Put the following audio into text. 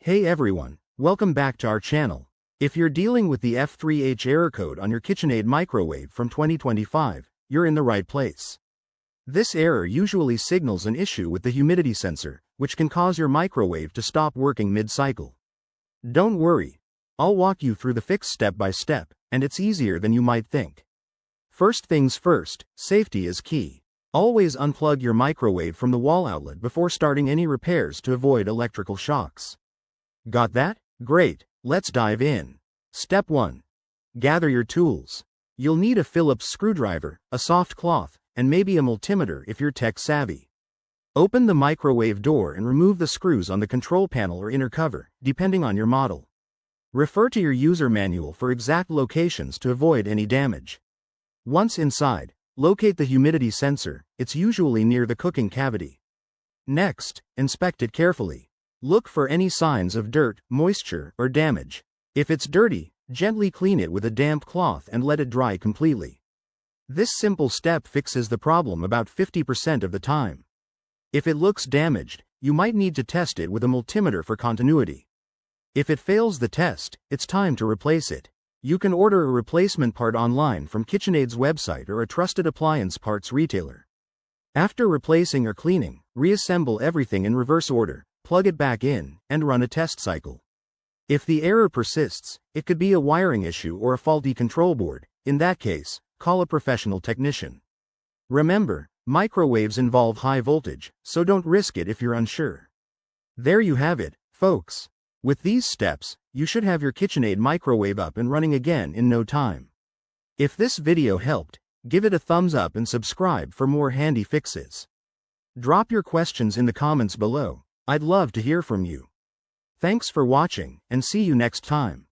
Hey everyone, welcome back to our channel. If you're dealing with the F3H error code on your KitchenAid microwave from 2025, you're in the right place. This error usually signals an issue with the humidity sensor, which can cause your microwave to stop working mid-cycle. Don't worry, I'll walk you through the fix step by step, and it's easier than you might think. First things first, safety is key. Always unplug your microwave from the wall outlet before starting any repairs to avoid electrical shocks. Got that? Great, let's dive in. Step 1. Gather your tools. You'll need a Phillips screwdriver, a soft cloth, and maybe a multimeter if you're tech savvy. Open the microwave door and remove the screws on the control panel or inner cover, depending on your model. Refer to your user manual for exact locations to avoid any damage. Once inside, locate the humidity sensor. It's usually near the cooking cavity. Next, inspect it carefully. Look for any signs of dirt, moisture, or damage. If it's dirty, gently clean it with a damp cloth and let it dry completely. This simple step fixes the problem about 50% of the time. If it looks damaged, you might need to test it with a multimeter for continuity. If it fails the test, it's time to replace it. You can order a replacement part online from KitchenAid's website or a trusted appliance parts retailer. After replacing or cleaning, reassemble everything in reverse order. Plug it back in, and run a test cycle. If the error persists, it could be a wiring issue or a faulty control board. In that case, call a professional technician. Remember, microwaves involve high voltage, so don't risk it if you're unsure. There you have it, folks. With these steps, you should have your KitchenAid microwave up and running again in no time. If this video helped, give it a thumbs up and subscribe for more handy fixes. Drop your questions in the comments below. I'd love to hear from you. Thanks for watching, and see you next time.